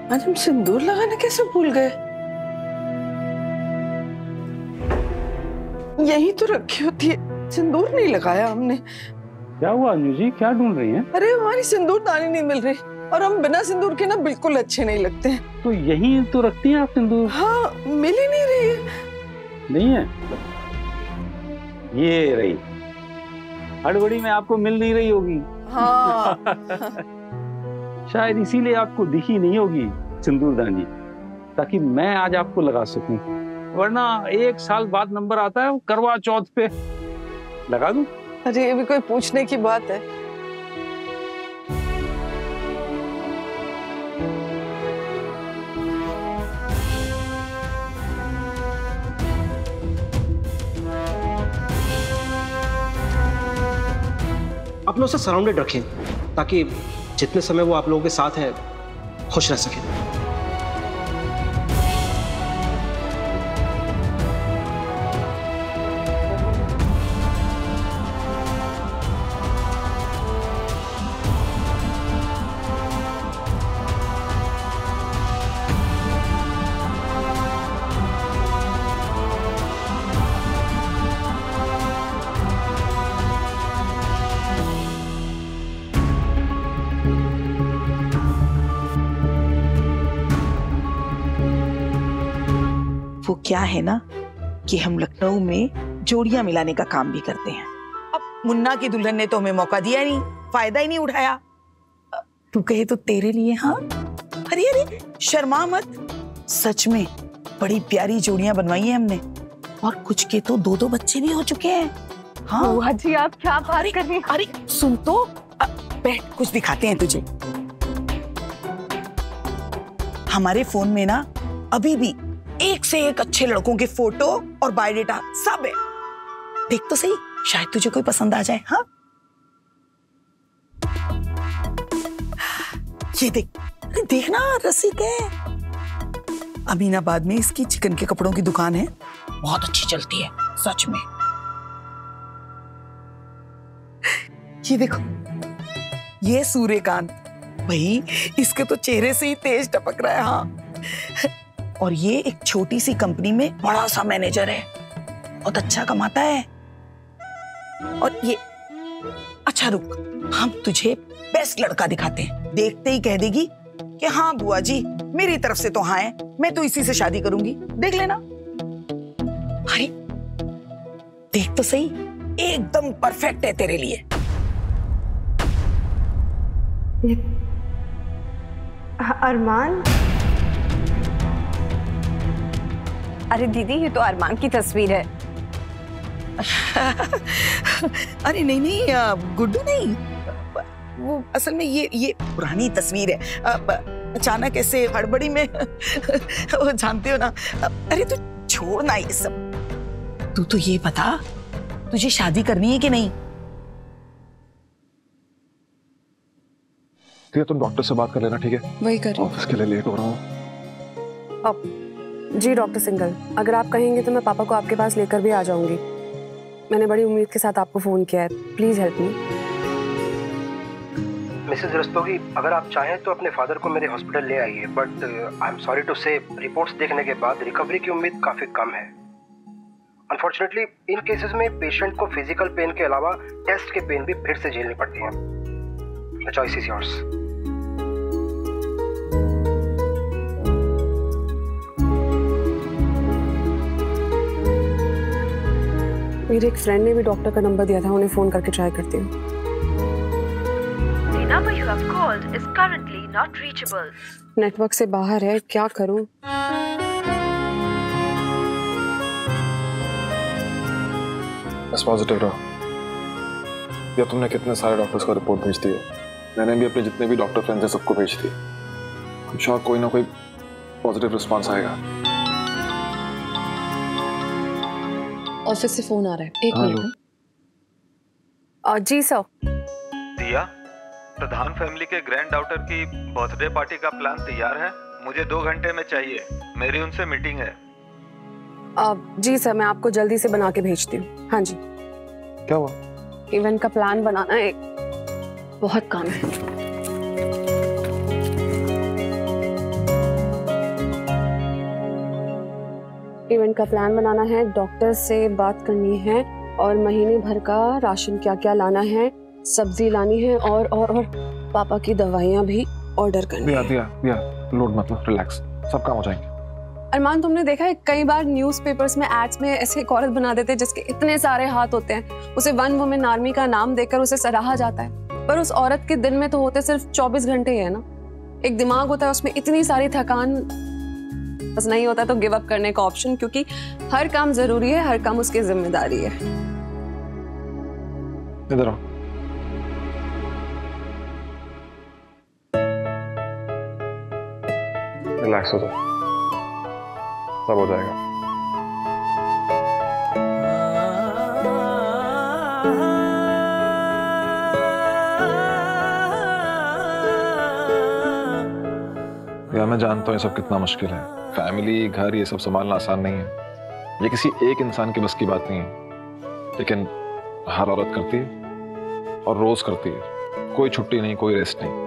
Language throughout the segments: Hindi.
आज हम सिंदूर लगाना कैसे भूल गए? यही तो रखी होती है, सिंदूर नहीं लगाया हमने। क्या हुआ अंजू जी, क्या ढूंढ रही हैं? अरे हमारी सिंदूरदानी नहीं मिल रही और हम बिना सिंदूर के ना बिल्कुल अच्छे नहीं लगते हैं। तो यही तो रखती हैं आप सिंदूर? हाँ, मिल ही नहीं रही है। नहीं है, ये रही। हड़बड़ी में आपको मिल नहीं रही होगी। हाँ। शायद इसीलिए आपको दिखी नहीं होगी सिंदूरदानी, ताकि मैं आज आपको लगा सकूं। वरना 1 साल बाद नंबर आता है वो करवा चौथ पे। लगा दूं? अरे ये भी कोई पूछने की बात है? आप लोग उसे सराउंडेड रखें ताकि जितने समय वो आप लोगों के साथ है खुश रह सके। वो क्या है ना कि हम लखनऊ में जोड़ियां मिलाने का काम भी करते हैं। अब मुन्ना की दुल्हन ने तो हमें मौका दिया नहीं, फायदा ही नहीं उठाया। तू कहे तो तेरे लिए। हाँ, अरे अरे शर्मा मत, सच में बड़ी प्यारी जोड़ियां बनवाई हैं हमने, और कुछ के तो 2-2 बच्चे भी हो चुके हैं। हाँ बुआ जी, आप क्या बात कर रही हैं? अरे सुन तो, बैठ, कुछ दिखाते हैं तुझे। हमारे फोन में ना अभी भी एक से एक अच्छे लड़कों के फोटो और बायोडेटा सब है। देख तो सही, शायद तुझे कोई पसंद आ जाए। हाँ ये देख, अरे देखना, रसिक है। अमीनाबाद में इसकी चिकन के कपड़ों की दुकान है, बहुत अच्छी चलती है सच में। ये देखो, ये सूर्यकांत भाई, इसके तो चेहरे से ही तेज टपक रहा है। हाँ, और ये एक छोटी सी कंपनी में बड़ा सा मैनेजर है, बहुत अच्छा कमाता है। और ये, अच्छा रुक, हम तुझे बेस्ट लड़का दिखाते हैं, देखते ही कह देगी कि हाँ बुआ जी मेरी तरफ से तो हाँ है, मैं तो इसी से शादी करूंगी। देख लेना। अरे देख तो सही, एकदम परफेक्ट है तेरे लिए। अरमान? अरे दीदी, ये तो अरमान की तस्वीर है। अरे नहीं नहीं गुड्डू नहीं, वो असल में ये पुरानी तस्वीर है। अचानक ऐसे हड़बड़ी में वो जानते हो ना। अरे तू छोड़ ना ये सब, तू तो ये बता तुझे शादी करनी है कि नहीं? तुम डॉक्टर से बात कर लेना, ठीक है? वही कर रही हूँ। ऑफिस के लिए लेट हो रहा हूँ। जी डॉक्टर सिंघल, अगर आप कहेंगे तो मैं पापा को आपके पास लेकर भी आ जाऊंगी। मैंने बड़ी उम्मीद के साथ आपको फोन किया है, please help me. Mrs Rastogi, अगर आप चाहें तो अपने फादर को मेरे हॉस्पिटल ले आइए, but I am sorry to say, reports देखने के बाद रिकवरी की उम्मीद काफी कम है। अनफॉर्चुनेटली इन केसेस में पेशेंट को फिजिकल पेन के अलावा टेस्ट के पेन भी फिर से झेलनी पड़ती है। The choice is yours. मेरे एक फ्रेंड ने भी डॉक्टर का नंबर दिया था, उन्हें फोन करके ट्राई करती हूँ। The number you have called is currently not reachable. Network से बाहर है, क्या करूं? बस पॉजिटिव रहो। या तुमने कितने सारे डॉक्टर्स को रिपोर्ट भेज दी है, मैंने भी अपने जितने भी डॉक्टर फ्रेंड्स हैं सबको भेज दी। I'm sure कोई ना कोई पॉजिटिव रिस्पांस आएगा। ऑफिस से फोन आ रहा है, एक मिनट। जी सर। दिया, प्रधान फैमिली के ग्रैंड डॉटर की बर्थडे पार्टी का प्लान तैयार है, मुझे 2 घंटे में चाहिए, मेरी उनसे मीटिंग है। जी सर, मैं आपको जल्दी से बना के भेजती हूँ। हाँ जी। क्या हुआ? इवेंट का प्लान बनाना है, बहुत काम है। इवेंट का प्लान बनाना है, डॉक्टर से बात करनी है और महीने भर का राशन क्या क्या लाना है, सब्जी लानी है और पापा की दवाइयाँ भी ऑर्डर करनी है। दिया लोड मतलब रिलैक्स, सब काम हो जाएंगे। अरमान, तुमने देखा है कई बार न्यूज़पेपर्स में एड्स में ऐसे एक औरत बना देते हैं जिसके इतने सारे हाथ होते हैं, उसे वन वुमेन आर्मी का नाम देकर उसे सराहा जाता है, पर उस औरत के दिन में तो होते सिर्फ 24 घंटे ही है ना। एक दिमाग होता है, उसमें इतनी सारी थकान, बस नहीं होता तो गिव अप करने का ऑप्शन, क्योंकि हर काम जरूरी है, हर काम उसकी जिम्मेदारी है। इधर आओ। रिलैक्स हो जाओ, सब हो जाएगा। यार मैं जानता हूँ ये सब कितना मुश्किल है, फैमिली, घर, ये सब संभालना आसान नहीं है। ये किसी एक इंसान के बस की बात नहीं है, लेकिन हर औरत करती है और रोज करती है, कोई छुट्टी नहीं, कोई रेस्ट नहीं।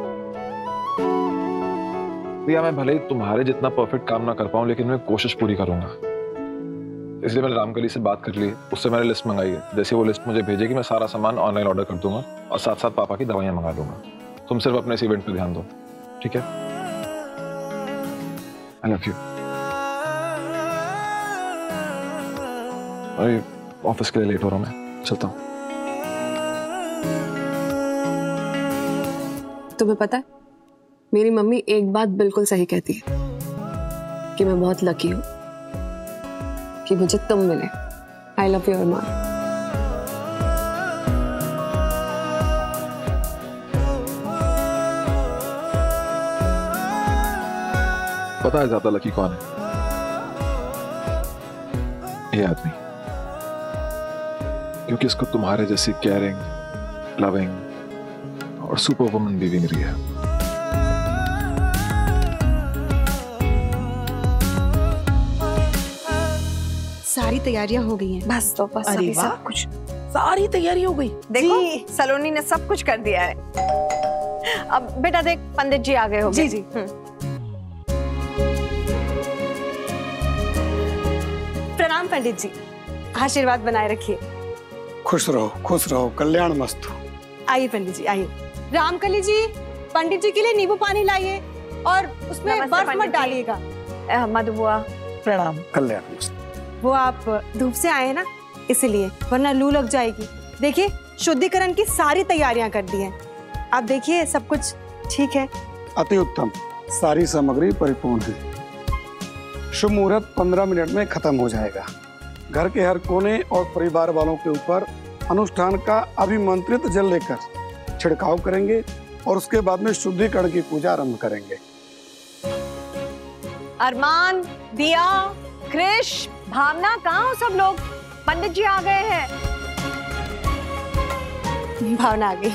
या मैं भले ही तुम्हारे जितना परफेक्ट काम ना कर पाऊं, लेकिन मैं कोशिश पूरी करूंगा। इसलिए मैंने रामकली से बात कर ली, उससे मैंने लिस्ट मंगाई है। जैसे वो लिस्ट मुझे भेजेगी, मैं सारा सामान ऑनलाइन ऑर्डर कर दूंगा और साथ साथ पापा की दवाइयां मंगा दूंगा। तुम सिर्फ अपने इस इवेंट पर ध्यान दो, ठीक है? I love you. अरे ऑफिस के लिए लेट हो रहा हूं, मैं चलता हूं। तुम्हें पता है, मेरी मम्मी एक बात बिल्कुल सही कहती है कि मैं बहुत लकी हूँ कि मुझे तुम मिले। आई लव यू अरमान। पता है ज्यादा लकी कौन है? ये आदमी, क्योंकि इसको तुम्हारे जैसी केयरिंग, लविंग और सुपर वुमन बीवी मिली है। सारी तैयारियां हो गई हैं। बस तो बस। अरे अभी वाह। सब कुछ, सारी तैयारी हो गई। देखो सलोनी ने सब कुछ कर दिया है। अब बेटा देख, पंडित जी आ गए होंगे। जी। प्रणाम पंडित जी, आशीर्वाद बनाए रखिए। खुश रहो, कल्याण मस्त हो। आइए पंडित जी, आइए। रामकली जी, पंडित जी के लिए नींबू पानी लाइए और उसमें बर्फ मत डालिएगा। मधु बुआ प्रणाम। कल्याण मस्त। वो आप धूप से आए हैं ना, इसलिए, वरना लू लग जाएगी। देखिए, शुद्धिकरण की सारी तैयारियां कर दी हैं। आप देखिए सब कुछ ठीक है। अति उत्तम, सारी सामग्री परिपूर्ण है। शुभ मुहूर्त 15 मिनट में खत्म हो जाएगा। घर के हर कोने और परिवार वालों के ऊपर अनुष्ठान का अभिमंत्रित जल लेकर छिड़काव करेंगे और उसके बाद में शुद्धिकरण की पूजा आरंभ करेंगे। अरमान, दिया, कृष, भावना, कहाँ हो सब लोग? पंडित जी आ गए हैं। भावना आ गई।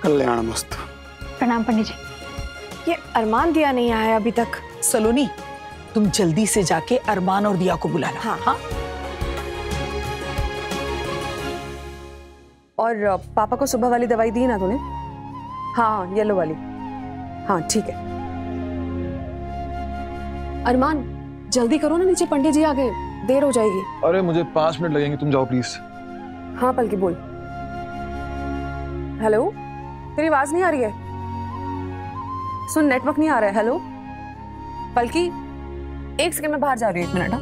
कल्याण मस्त। प्रणाम पंडित जी। ये अरमान दिया नहीं आया अभी तक। सलोनी, तुम जल्दी से जाके अरमान और दिया को बुला लो। हाँ। और पापा को सुबह वाली दवाई दी ना तूने? हाँ, येलो वाली। हाँ ठीक है। अरमान, जल्दी करो ना, नीचे पंडित जी आ गए, देर हो जाएगी। अरे मुझे 5 मिनट लगेंगे, तुम जाओ प्लीज। हाँ पलकी बोल। हेलो, तेरी आवाज नहीं आ रही है। सुन, नेटवर्क नहीं आ रहा है। हेलो पलकी, 1 सेकंड में बाहर जा रही है, 1 मिनट। हाँ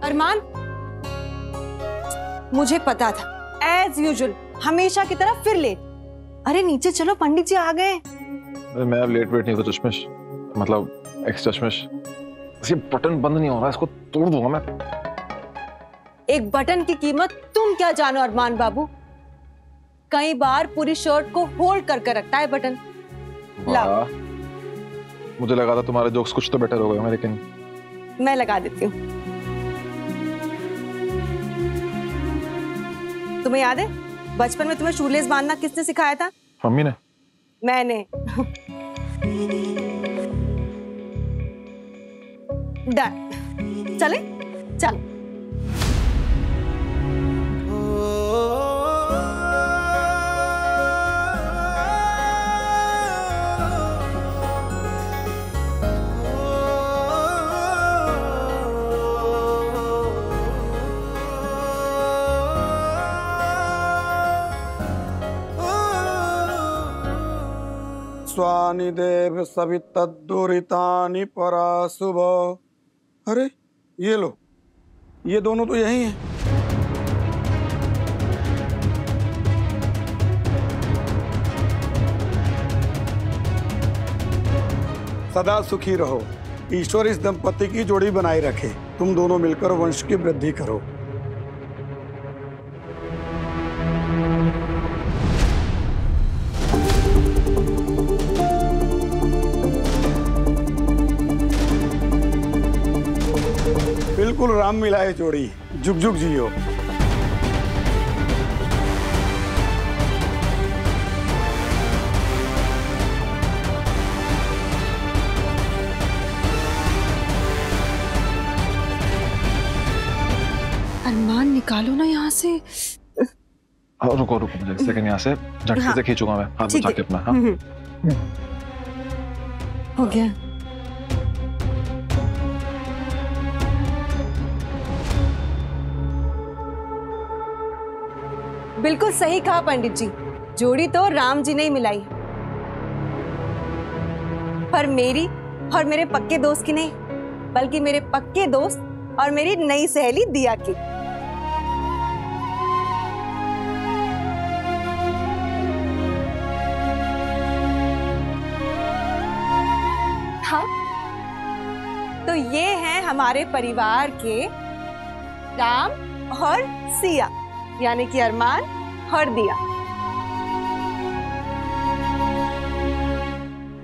अरमान, मुझे पता था, एज यूजुअल हमेशा की तरह फिर लेट। अरे नीचे चलो, पंडित जी आ गए। मैं अब लेट वेट नहीं तो चश्मिश, मतलब एक्स चश्मिश, ये बटन बंद नहीं हो रहा, इसको तोड़ दूंगा मैं। एक बटन की कीमत तुम क्या जानो अरमान बाबू, कई बार पूरी शर्ट को होल्ड करके रखता है बटन। लाओ। मुझे लगा था तुम्हारे जोक्स कुछ तो बेटर हो गए, लेकिन मैं लगा देती हूँ। तुम्हें याद है बचपन में तुम्हें शूलेस बांधना किसने सिखाया था? मम्मी ने। मैंने। डन। चले, चलो। विश्वानि देव सवितद्दुरितानि पराशुभ। अरे ये लो, ये दोनों तो यही हैं। सदा सुखी रहो, ईश्वर इस दंपति की जोड़ी बनाए रखे। तुम दोनों मिलकर वंश की वृद्धि करो। बिल्कुल राम मिलाए जोड़ी, जुग जुग जियो। अरमान निकालो ना यहाँ से। रुको रुको, मुझे एक सेकंड यहाँ से झटके से खींचूंगा मैं, हाथ बचा के अपना। हाँ हो गया। बिल्कुल सही कहा पंडित जी, जोड़ी तो राम जी ने ही मिलाई, पर मेरी और मेरे पक्के दोस्त की नहीं, बल्कि मेरे पक्के दोस्त और मेरी नई सहेली दिया की। हाँ, तो ये हैं हमारे परिवार के राम और सिया, यानी कि अरमान और दिया।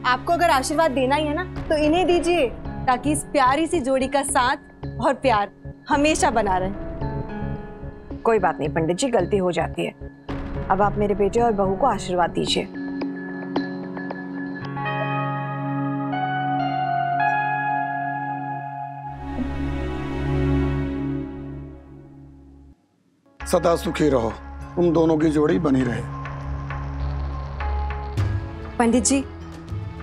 आपको अगर आशीर्वाद देना ही है ना, तो इन्हें दीजिए, ताकि इस प्यारी सी जोड़ी का साथ और प्यार हमेशा बना रहे। कोई बात नहीं पंडित जी, गलती हो जाती है। अब आप मेरे बेटे और बहू को आशीर्वाद दीजिए। सदा सुखी रहो, तुम दोनों की जोड़ी बनी रहे। पंडित जी,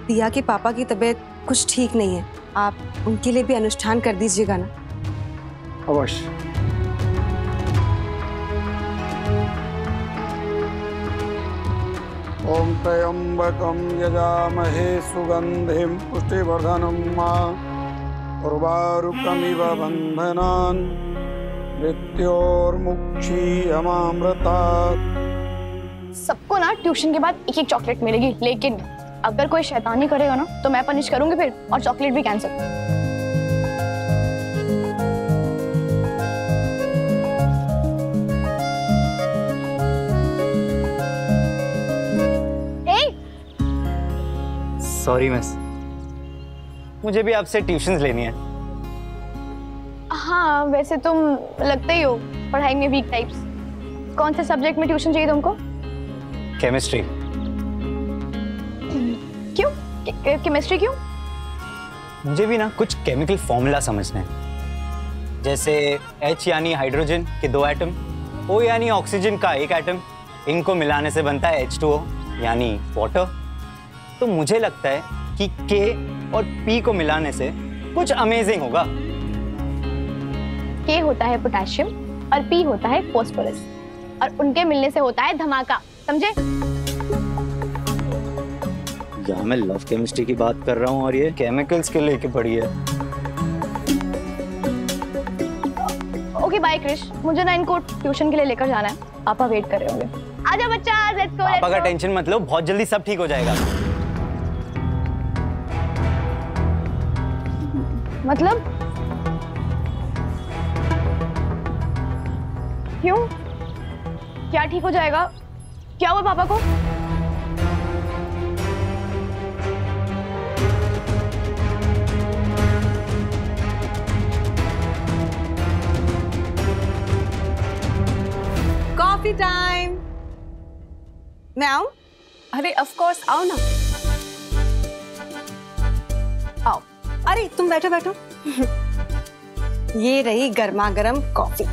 दिया के पापा की तबीयत कुछ ठीक नहीं है, आप उनके लिए भी अनुष्ठान कर दीजिएगा ना। अवश्य। ओम त्र्यंबकं यजामहे सुगंधिं पुष्टिवर्धनं उर्वारुकमिव बन्धनान् मृत्योर्मुक्षीयमामृतात्। सबको ना ट्यूशन के बाद एक एक चॉकलेट मिलेगी, लेकिन अगर कोई शैतानी करेगा ना तो मैं पनिश करूंगी फिर, और चॉकलेट भी कैंसिल। सॉरी मिस, मुझे भी आपसे ट्यूशंस लेनी है। हाँ, वैसे तुम लगते ही हो पढ़ाई में वीक टाइप्स। कौन से सब्जेक्ट में ट्यूशन चाहिए तुमको? केमिस्ट्री। क्यों? केमिस्ट्री क्यों? मुझे भी ना कुछ केमिकल फॉर्मूला समझना है, जैसे H यानी हाइड्रोजन के 2 एटम, O यानी ऑक्सीजन का 1 एटम, इनको मिलाने से बनता है H2O यानी वाटर। तो मुझे लगता है कि K और P को मिलाने से कुछ अमेजिंग होगा। K होता है पोटेशियम और P होता है फॉस्फोरस, और उनके मिलने से होता है धमाका, समझे? या मैं लव केमिस्ट्री की बात कर रहा हूँ और ये केमिकल्स के लेके पड़ी है। ओके बाय क्रिश, मुझे ना इनको ट्यूशन के लिए लेकर जाना है, पापा वेट कर रहे होंगे। आजा बच्चा, लेट्स गो। पापा का टेंशन मत लो, बहुत जल्दी सब ठीक हो जाएगा। मतलब क्यों? क्या ठीक हो जाएगा? क्या हुआ पापा को? Coffee time. मैं आऊं? अरे ऑफ कोर्स, आओ ना। आओ। अरे तुम बैठो बैठो। ये रही गर्मा गर्म coffee.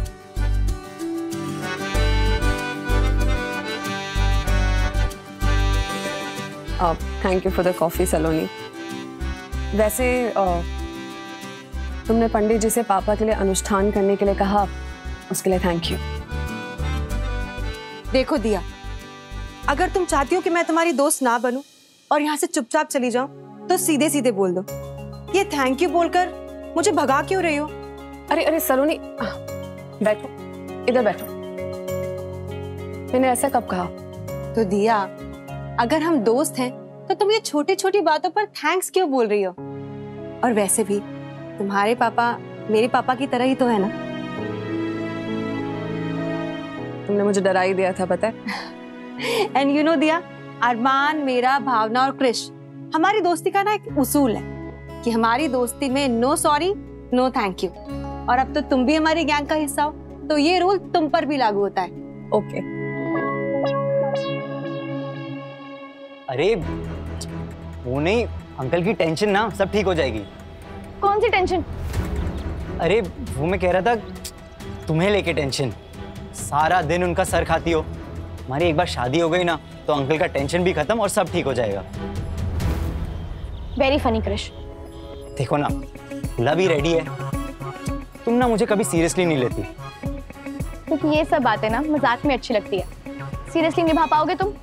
Thank you for the coffee Saloni. वैसे तुमने पंडित जी से पापा के लिए अनुष्ठान करने के लिए कहा, उसके लिए थैंक यू। देखो दिया, अगर तुम चाहती हो कि मैं तुम्हारी दोस्त ना बनूं, और यहाँ से चुपचाप चली जाऊं तो सीधे सीधे बोल दो। ये थैंक यू बोलकर मुझे भगा क्यों रही हो? अरे अरे सलोनी, बैठो, इधर बैठो। मैंने ऐसा कब कहा? तो दिया, अगर हम दोस्त हैं तो तुम ये छोटी छोटी बातों पर थैंक्स क्यों बोल रही हो? और वैसे भी तुम्हारे पापा मेरे पापा की तरह ही तो है ना। तुमने मुझे डरा ही दिया था, पता है। एंड यू नो दिया, अरमान, मेरा, भावना और क्रिश, हमारी दोस्ती का ना एक उसूल है कि हमारी दोस्ती में no sorry no thank you. और अब तो तुम भी हमारी गैंग का हिस्सा हो, तो ये रूल तुम पर भी लागू होता है। ओके। अरे वो नहीं, अंकल की टेंशन ना सब ठीक हो जाएगी। कौन सी टेंशन? अरे वो मैं कह रहा था, तुम्हें लेके टेंशन। सारा दिन उनका सर खाती हो। हमारी एक बार शादी हो गई ना तो अंकल का टेंशन भी खत्म और सब ठीक हो जाएगा। Very funny Krish. देखो ना, खुला भी रेडी है। तुम ना मुझे कभी सीरियसली नहीं लेती। क्योंकि ये सब बातें ना मजाक में अच्छी लगती है। सीरियसली निभा पाओगे तुम?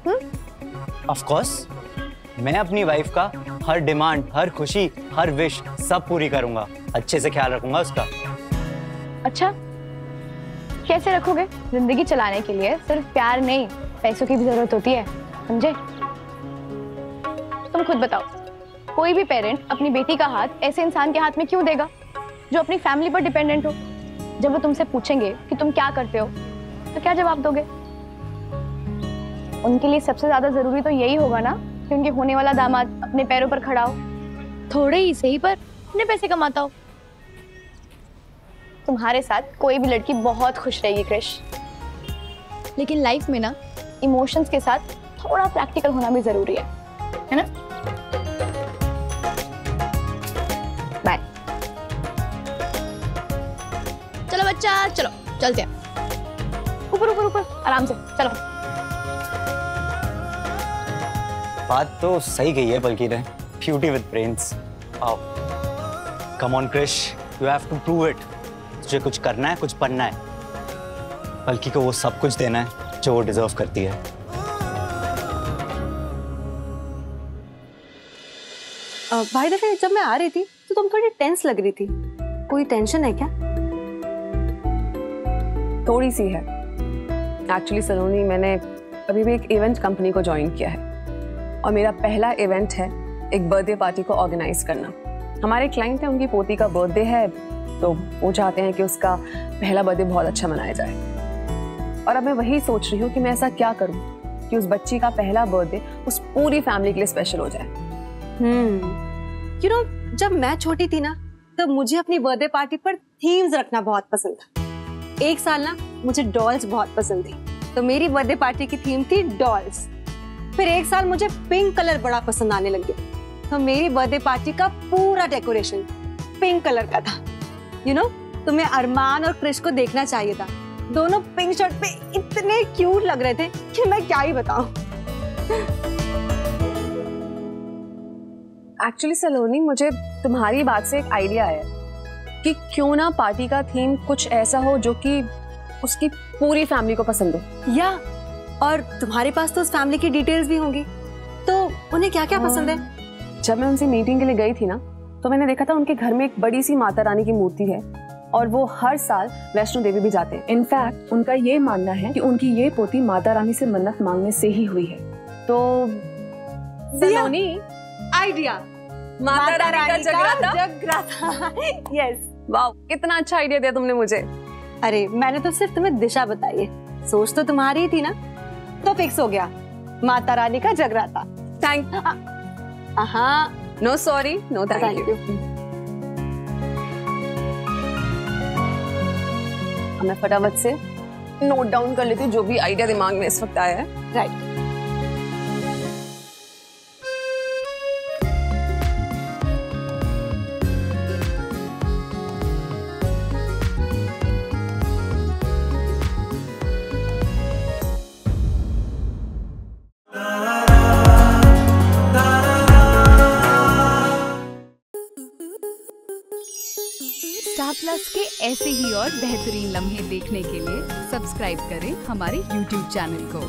ऑफ कोर्स, मैं अपनी वाइफ का हर डिमांड, हर खुशी, हर विश सब पूरी करूंगा। अच्छे से ख्याल रखूंगा उसका। अच्छा, कैसे रखोगे? जिंदगी चलाने के लिए सिर्फ प्यार नहीं, पैसों की भी जरूरत होती है, समझे? तुम खुद बताओ, कोई भी पेरेंट अपनी बेटी का हाथ ऐसे इंसान के हाथ में क्यों देगा जो अपनी फैमिली पर डिपेंडेंट हो? जब वो तुमसे पूछेंगे कि तुम क्या करते हो, तो क्या जवाब दोगे? उनके लिए सबसे ज्यादा जरूरी तो यही होगा ना कि उनके होने वाला दामाद अपने पैरों पर खड़ा हो, थोड़े ही सही पर अपने पैसे कमाता हो। तुम्हारे साथ कोई भी लड़की बहुत खुश रहेगी क्रिश, लेकिन लाइफ में ना इमोशंस के साथ थोड़ा प्रैक्टिकल होना भी जरूरी है ना? बाय। चलो बच्चा, चलो चलते हैं। ऊपर ऊपर ऊपर, आराम से चलो। बात तो सही गई है बल्कि ने, ब्यूटी विद ब्रेन्स। आओ, come on Krish, you have to prove it. तुझे कुछ करना है, कुछ बनना है। बल्कि को वो सब कुछ देना है जो वो डिजर्व करती है। भाई दफे जब मैं आ रही थी तो तुम थोड़ी टेंस लग रही थी। कोई टेंशन है क्या? थोड़ी सी है। एक्चुअली सलोनी, मैंने अभी भी एक इवेंट कंपनी को ज्वाइन किया है और मेरा पहला इवेंट है एक बर्थडे पार्टी को ऑर्गेनाइज करना। हमारे क्लाइंट है, उनकी पोती का बर्थडे है, तो वो चाहते हैं कि उसका पहला बर्थडे बहुत अच्छा मनाया जाए। और अब मैं वही सोच रही हूँ कि मैं ऐसा क्या करूँ कि उस बच्ची का पहला बर्थडे उस पूरी फैमिली के लिए स्पेशल हो जाए। यू नो, जब मैं छोटी थी ना तो मुझे अपनी बर्थडे पार्टी पर थीम्स रखना बहुत पसंद था। एक साल ना मुझे डॉल्स बहुत पसंद थी, तो मेरी बर्थडे पार्टी की थीम थी डॉल्स। फिर एक साल मुझे पिंक कलर बड़ा पसंद आने लग गया, तो मेरी बर्थडे पार्टी का पूरा डेकोरेशन पिंक कलर का था। यू नो, तुम्हें अरमान और क्रिश को देखना चाहिए था। दोनों पिंक शर्ट पे इतने क्यूट लग रहे थे कि मैं क्या ही बताऊं। एक्चुअली सलोनी, मुझे तुम्हारी बात से एक आइडिया आया कि क्यों ना पार्टी का थीम कुछ ऐसा हो जो कि उसकी पूरी फैमिली को पसंद हो। या और तुम्हारे पास तो उस फैमिली की डिटेल्स भी होंगी, तो उन्हें क्या क्या पसंद है? जब मैं उनसे मीटिंग के लिए गई थी ना तो मैंने देखा था उनके घर में एक बड़ी सी माता रानी की मूर्ति है और वो हर साल वैष्णो देवी भी जाते हैं। इनफैक्ट उनका ये मानना है कि उनकी ये पोती माता रानी से मन्नत मांगने से ही हुई है। तो सलोनी, आइडिया, माता रानी का जगराता। यस, वाओ, कितना अच्छा आइडिया दिया तुमने मुझे। अरे मैंने तो सिर्फ तुम्हें दिशा बताई है, सोच तो तुम्हारी ही थी ना, तो फिक्स हो गया, माता रानी का जगराता। थैंक हाँ, no sorry no thank you. मैं फटाफट से नोट डाउन कर लेती हूँ जो भी आइडिया दिमाग में इस वक्त आया है। राइट। स्टार प्लस के ऐसे ही और बेहतरीन लम्हे देखने के लिए सब्सक्राइब करें हमारे YouTube चैनल को।